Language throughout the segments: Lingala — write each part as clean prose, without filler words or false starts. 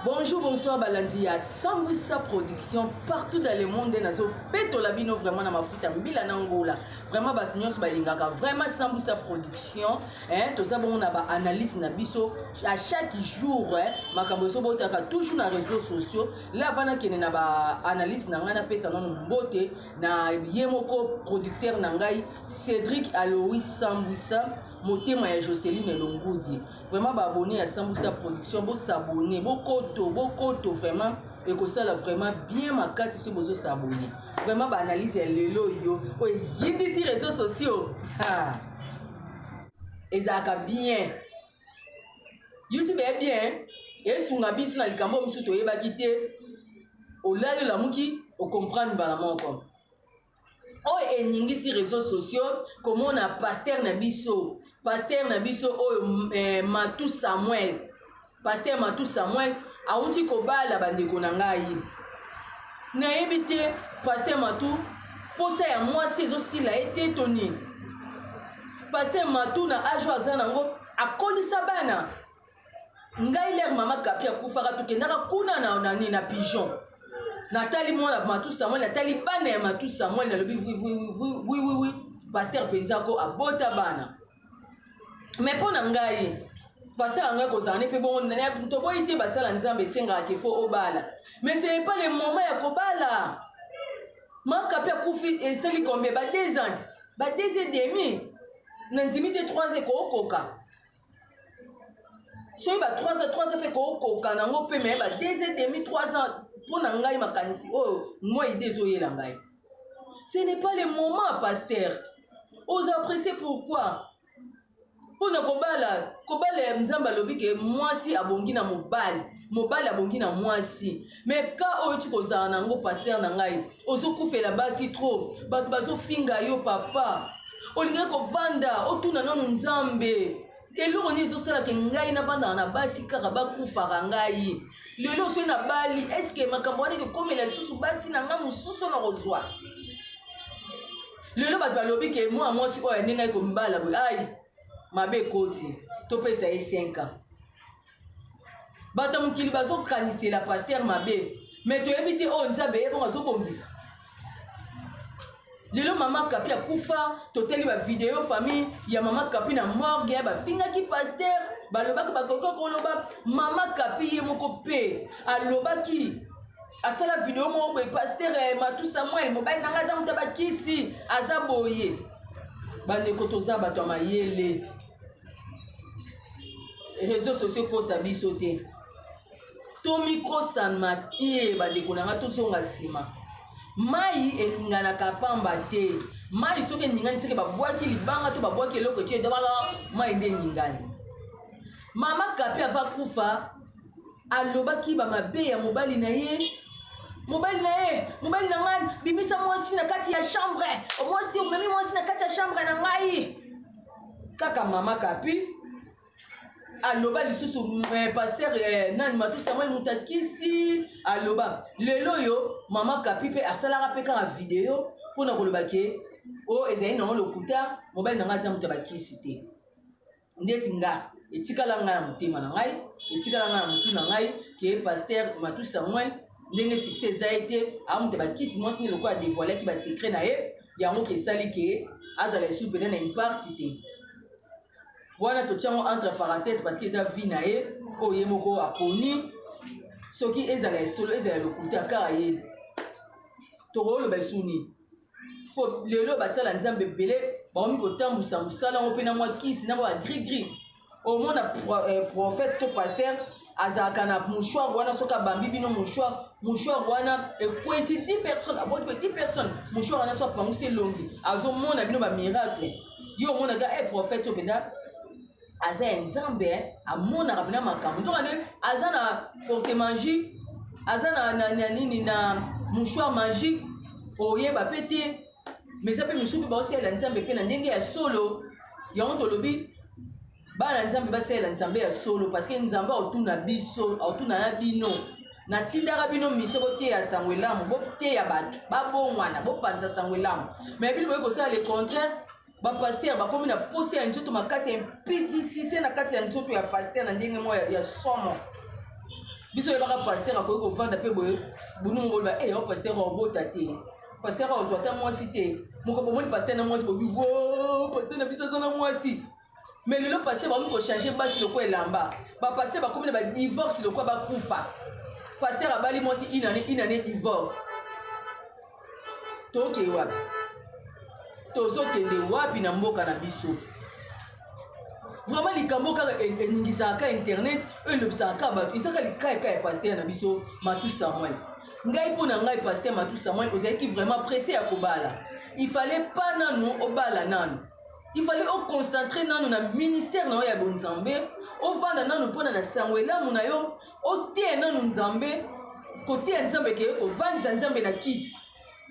Bonjour, bonsoir, Balandia. Samboussa Production, partout dans le monde, nazo peto labino vraiment na mafuta mbila nangola. Vraiment batnyos balingaka. Vraiment Samboussa Production, tout ça bon on a ba analyse na biso à chaque jour, makambo so botaka toujours na réseaux sociaux. Là vana kene na ba analyse na ngana pesa na mbote na yemoko producteur na ngai Cédric Alois Samboussa. Motema ya Jocelyne Longudi. Vraiment abonné à Samboussa Production, bo s'abonner, bo koto vraiment et que ça là vraiment bien ma carte si vous s'abonner. Vraiment ba analyse lelo yo. Oui, yindi si réseaux sociaux. Ah. Ezaka bien. YouTube est bien. Et sunga biso na likambo misu to yeba kité. O la la muki o comprendre bala moko. Oh et ningisi réseaux sociaux comment on a pasteur Nabiso oh Matou Samuel pasteur Matou Samuel auti kobala bandeko na ngai na ebité pasteur Matou posa ya moi ces aussi la été toni pasteur Matou na ajo azanango akolisa bana ngai ler mama kapi akufaka tukendaka kuna na nani na pigeon Nathalie moi Matou Samuel Nathalie bana Matou Samuel na lobi oui pasteur Penzako abota bana mais pour ngai pasteur ngai ko zane pe bon to boyite basala nzambe senga ke fo obala mais ce n'est pas le moment ya kobala maka pia kufi et seli combien ba 2 ans ba 2 et demi nanzimite 3 ans ko koka so ba 3 ans pe ko koka nango pe mais ba 2 et demi 3 ans pour ngai makanisi oh moi idée zoyela ngai ce n'est pas le moment pasteur os apprécier pourquoi pour na kobala mzamba lobi ke mwasi abongi na mobali abongi na mwasi mais ka oyo tikozala nango pasteur na ngai ozokufela basi trop bato bazofinga yo papa olinga kovanda otuna nanu nzambe eloko nini ezosalaka ngai navandaka na basi kaka bakufaka ngai lelo soki na bali eske makambo wana ekomela lisusu basi na ngai mosusu na kozwa lelo bato balobi ke mwa mwasi oyo ndenge aikombala boye ai mabe koti topesa ye 5 ans bato mokili bazokanisela pasteur mabe mais toyebi te oyo nzambe ye bongo azobongisa lelo mama kapi akufa toteli bavideo famille ya mama kapi na morgue ya bafingaki pasteur balobaki bakoki koloba mama kapi ye moko pe alobaki asala video moko boye pasteur Matou Samuel mobali nanga aza moto bakisi aza boye bandeko toza bato ya mayele réseaux sociaux kosa biso te tomikosanma te bandeko nanga tozonga nsima mai eninganaka pamba te mai soki eningani seke babwaki libanga to babwaki eloko tie dobala mai nde eningani mama kapi ava kufa alobaki bamabe ya mobali na ye mobali na ngai bimisa mwasi na kati ya chambre mwasi omemi mwasi na kati ya chambre na ngai kaka mama kapi aloba lisusu pasteur nani Matou Samuel mutakisi aloba lelo yo mama kapi pe asalaka pe kaka video mpona koloba ke o ezali nango lokuta mobali na ngai aza moto bakisi te ndesi nga etikala ngai na motema na ngai etikala ngai na motu na ngai ke pasteur Matou Samuel ndenge succès eza ete amoto bakisi mwasi nde lokola dévoilaki basekret na ye yango kesali ke azala esu pene na imparti te wana totiango entre parenthèses parce que eza vie na ye oyo ye moko aponi soki ezala esolo ezala lokuta kaka ye tokoloba esuni po lelo basala nzambe ebele bakomi kotambusa mosala ngo mpe na mwa kisi na mwa gris omona prophète to pasteur azalaka na mouchoir wana soki abambi bino mouchoir wana ekwesi 10 personnes aboti pe 10 personnes mouchoir wana so apangwisi elongi azomona bino bamiracle yo omonaka prophète to mpenza aza ya nzambe amonaka mpena makambo nzoka nde aza na porte magique aza na nini na mouchoir magique oyeba pe te mais eza mpe misusu mpe baosalela nzambe mpe na ndenge ya solo yango tolobi bana nzambe basalela nzambe ya solo parce que nzambe aotuna biso aotuna na bino natindaka bino miso boteya sango elamu boteya bato babongwana bopanza sango elamu mais bino boye kosala le contraire bapasteur bakomi na posa ya nzoto makasi ya impudicité na kati ya nzoto ya pasteur na ndenge moko ya somo biso yebaka pasteur akoki kovanda mpe boye bunungo oloba o pasteur obota te pasteur ozwa ta mwasi te moko bomoni pasteur na mwasi bobi pasteur na biso aza na mwasi mais lelo pasteur bakomi kochange basi lokwa elamba bapasteur bakomi na badivorce lokwa bakufa pasteur abali mwasi inane divorce tokei wapi tozokende wapi na mboka na biso vraiment likambo kaka eningisaka internet elobisaka bato ezaka likayeka ya pasteur na biso Matou Samuel ngai mpo na ngai pasteur Matou Samuel ozalaki vraiment pressé ya kobala il fallait pas nanu obala nanu il fallait oconcentrer nanu na ministère na yo ya bonzambe ovanda nanu mpona na sango elamu na yo oteya nanu nzambe koteya nzambe ke ovandisa nzambe na kiti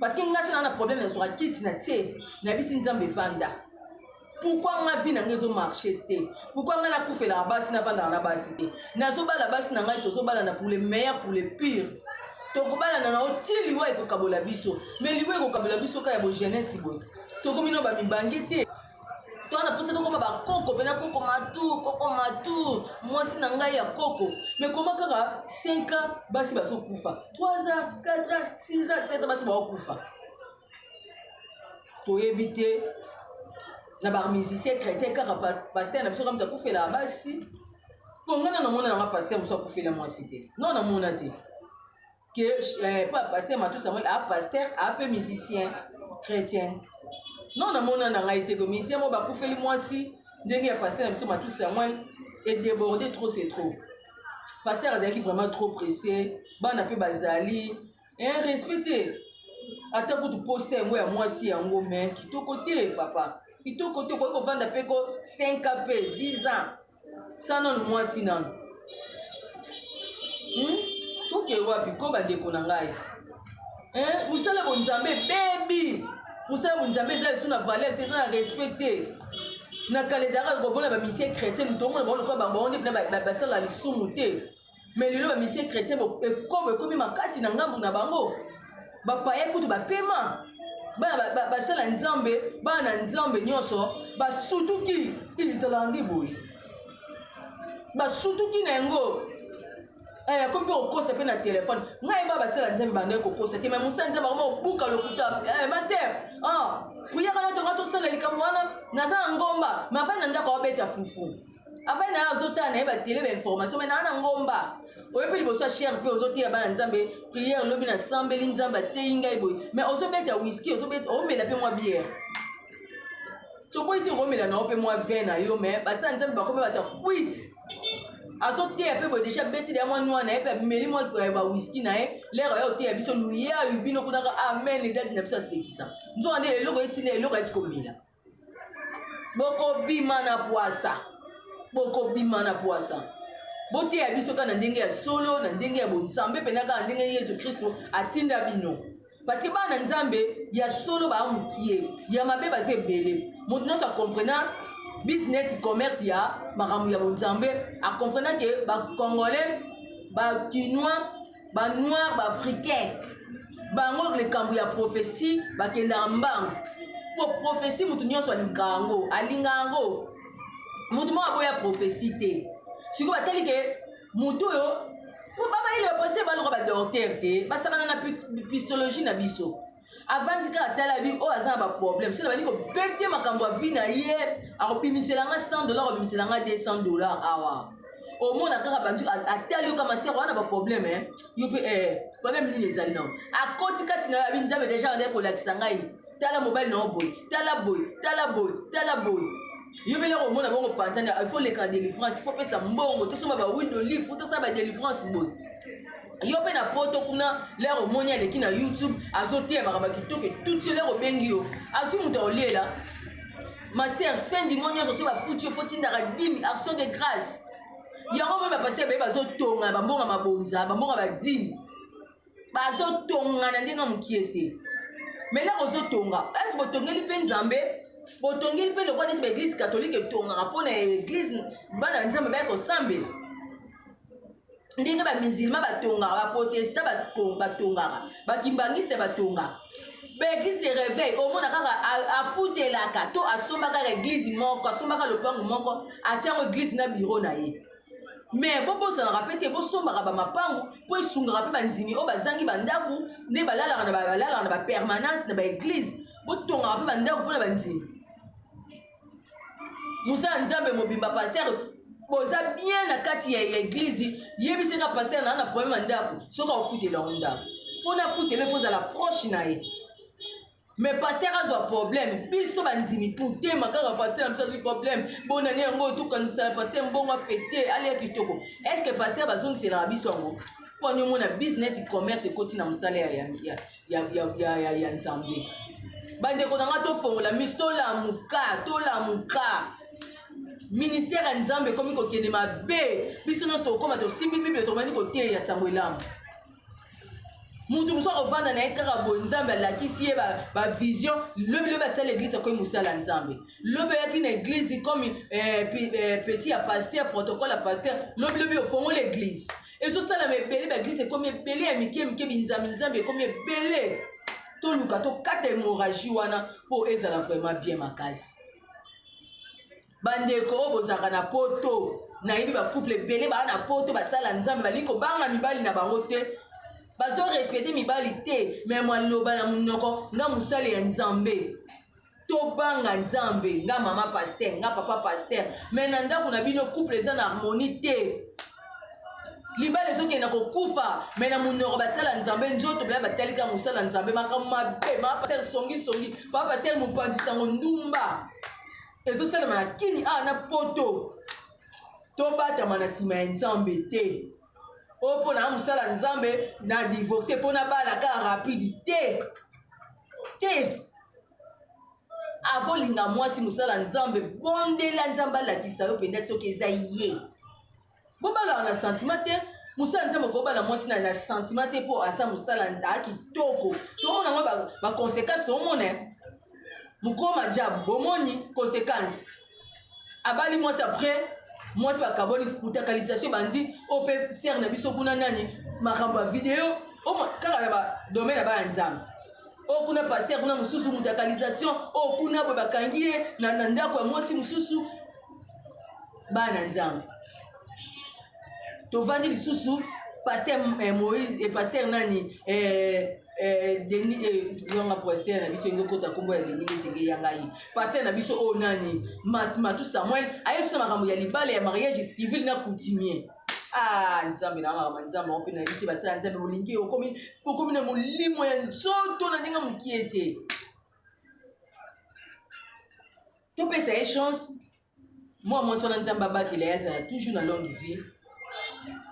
parce que nga so na problème na soka kiti na tie na bisi nzambe vanda pourquoi nga vie na nga ezomarche te pourquoi nga nakufelaka basi navandaka na basi te nazobala basi na ngai tozobalana pour le meilleur pour le pire tokobalana na oti liwa ekokabola biso mais liwa ekokabola biso kaka ya bojeunesse boye tokomi no bamibange te toana mposa tokoma bakoko mpena koko matu mwasi na ngai ya koko mais koma kaka 5 ans basi bazokufa 3 ans 4 ans 6 ans 7 ans basi baokufa toyebi te na bamusicien chrétien kaka pasteur na biso kama takufelaka basi mpo ngai namona nanga pasteur mosu akufela mwasi te non namona te que pas pasteur Matou Samuel a pasteur a peu musicien chrétien non namona nanga ite que musicien mo bakufeli mwasi ndenge ya pasteur na biso Matou Samuel est débordé trop c'est trop pasteur azalaki vraiment trop pressé bana mpe bazali respecté ata kutu poste yango ya mwasi yango mais kitoko te papa kitoko te koki kovanda mpe ko 5 ans mpe 10 ans sa nanu mwasi nanu toke wapi ko bandeko na ngai mosala bonzambe bebi mosala bonzambe eza lisu na valeur te eza na respect te na kala ezalaka kobona bamisien chrétien tomona bango lokola bango nde mpena basala lisumu te mais lelo bamisien chrétien ekomi makasi na ngambu na bango bapaya kutu bapema bana basala nzambe bana na nzambe nyonso basutuki ezalaka nde boye basutuki na yango comme mpe kokosa mpe na telefone ngai ba basala nzambe bandai kokosa te mais mosala nzambe akoma kobuka lokuta maser kuyaka na tonga tosala likambo wana naza na ngomba mais afai na ndako abeta fufu afai na ye azotala na ye batele bainformation mais naa na ngomba oye mpe liboso ya chere mpe ozoteya bana nzambe priere lobi nasambeli nzambe ateyi ngai boye mais ozobeta whisky omela mpe mwa biere toboyi te okomela na yo mpe mwa vin na yo mais basala nzambe bakomi bata kwit azoteya mpe boye deja betile ya mwa noir na ye mpe ameli mwa bawhiski na ye lere ya oteya biso luya bino kunaka amen edati na biso asekisa nzoka nde eloko etina eloko eti komela bokobima na pwasa boteya biso kaka na ndenge ya solo na ndenge ya bonzambe mpena kaka na ndenge yesu kristo atinda bino parce que bana nzambe ya solo baamukie ya mabe baza ebele moto nyonso akomprena business commerce ya makambo ya bonzambe akomprena ke bacongolais bakinois banoir baafricain bango likambo ya prophétie bakendaka mbango po prophétie moto nyonso alinga yango moto moko aboya prophétie te siko batali ke moto oyo po bamayele baposte baluka badocteur te basakana na pistologie na biso avandi kaka tala bi oyo aza na baproblème soki bandi kobete makambo ya vi na ye akobimiselanga $100 akobimiselanga $200 awa omona kaka bandi atali yo kama sere wana baproblème yo mpe problème nini ezali nao akoti kati na yabi nzambe deja ande kolakisa ngai tala mobali na yo boye tala boye yo mpe lero omona bongo panzani il faut leka délivrance il faut pesa mbongo tosomba bawindo livre tosala badélivrance boye yo mpe na poto kuna lero omoni aleki na youtube azoteya makambo kitoko etuti yo lero obengi yo azwi moto akolela maser fin du mois nyonso so bafuti yo fotindaka 10 action de grâce yango mpe bapaster baye bazotonga bambonga mabonza bambonga badini bazotonga na ndenge mokie te mais lero ozotonga ese botongeli mpe nzambe botongeli mpe lokwa nesi baeglise catholique etongaka mpona eglise bana nzambe baye kosambela ndenge bamusulman batongaka baprotestant batongaka bakimbangiste batongaka baeglise de réveil omona kaka afutelaka to asomba kaka eglise moko asombaka lopango moko atiango eglise na biro na ye mais bobo ça na répéter bo somba ba mapangu po sunga pe banzimi o bazangi bandaku ne balala na ba permanence na ba église bo tonga pe bandaku po na banzimi Musa Nzambe mobimba pasteur boza bien na kati ya église yebise ka pasteur na problème ndaku soka ofutela ndaku pona futela faut la proche na ye mais pasteur a un problème biso banzimi pour te makaka pasteur amsa du problème bona ne ngo to kanisa pasteur mbongo affecté ali kitoko est-ce que pasteur bazongi c'est la biso ngo poni mona business commerce koti na musala ya Nzambe bande ko na to fongola mistola muka ministère ya Nzambe komi ko kende mabe biso no sto koma to simbi bible to mani ko te ya Samuelam mutu muso ovanda na ekaka bo Nzambe alakisi ye ba vision lobi basala l'église comme musala Nzambe lobi yaki na église comme petit ya pasteur protocole ya pasteur lobi ofongo l'église et so sala mebele ba église comme ebele ya mike Nzambe comme ebele to luka to kata hémorragie wana po ezala vraiment bien makasi bandeko bozaka na poto na yebi ba couple ebele ba na poto basala Nzambe baliko banga mibali na bango te bazo respecter mibali te mais moi loba na munoko nga musale ya Nzambe to banga Nzambe nga mama pasteur nga papa pasteur mais na ndako na bino couple eza na harmonie te libale soki na kokufa mais na munoko basala Nzambe nzoto bla batalika musala Nzambe makama be ma pasteur songi papa pasteur mupandisa ndumba ezo sala na kini na poto to bata mana sima ya Nzambe te opo na musala Nzambe na divorce fo na bala ka rapide te avo linga mwasi musala Nzambe bondela Nzambe lakisa yo penda soki eza ye bobala na sentiment te musala Nzambe ko bala mwasi na sentiment te po asa musala nda kitoko to mona ngo ba conséquences to mona mukoma jabu bomoni conséquences abali mwasi après mwasi bakaboni mutakalisation bandi ope ser na biso kuna nani makambo video o kaka na ba domaine ba Nzambe o kuna pasteur kuna mususu mutakalisation o kuna bo bakangi na ndako ya mwasi mususu bana Nzambe to vandi lisusu pasteur Moïse et pasteur nani Denis yonga pasteur na biso ngokota kombo ya Denis tenge yangai pasteur na biso o nani Matu Samuel ayesu na makambo ya libale ya mariage civil na coutumier Nzambe na ngama Nzambe ope na yiti basala Nzambe bolingi okomi na molimo ya nzoto na ndinga mukiete to pesa e chance moi sona Nzambe abatela yaza toujours na longue vie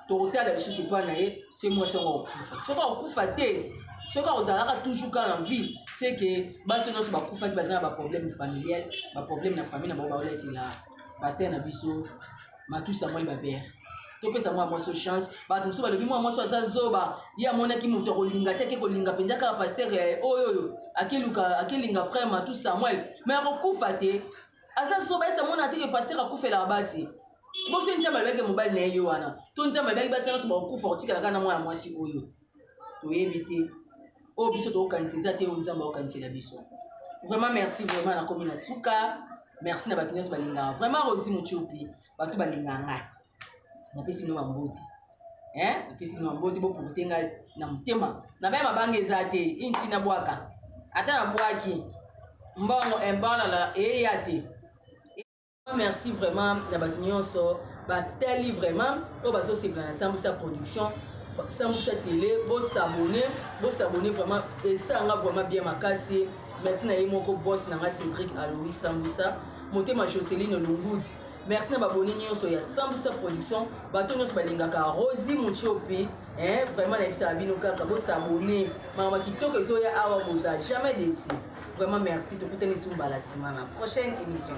to rotala biso pa na ye c'est moi songa okufa soka okufa te soka ozalaka toujours quand en vie c'est que baso nyonso bakufa ki bazala ba problème familial ba problème na famille na bango baoletela pasteur na biso Matu Samuel babere to pesa moi so chance bato mosusu balobi moi so aza zoba ye amonaki moto kolinga te ke kolinga mpenza kaka pasteur oyo akelinga frère Matu Samuel mais akokufa te aza zoba esa mona te ke pasteur akufelaka basi boso Nzambe alobaki mobali na ye wana to Nzambe alobaki basi nyonso bakokufa kotikala na mwana mwasi oyo toyebi te oyo biso tokokanisa eza te oyo Nzambe akokanisela biso vraiment merci vraiment na komi na suka merci na bato nyonso balingaka vraiment Rosi Mutiopi bato balingaka ngai napesi bino bamboti napesi bino bamboti bopukuti ngai na motema na baya mabanga eza te inti na bwaka ata na bwaki mbongo embalala eya te. Merci vraiment na bato nyonso batali vraiment oyo bazosepela na Sambusa production Sambusa télé s'abonner vraiment esalanga vraiment bien makasi. Merci na ye moko boss na nga Cédric Alois Sambusa motema Joseline Lungudi. Merci na babone nyonso ya Sambusa production bato nyonso balingaka Rosi Mutiopi vraiment na bisa bino kaka s'abonner mama kitoko ezoya awa boza jamais déçu. Vraiment merci tokutani sumbala sima na prochaine émission.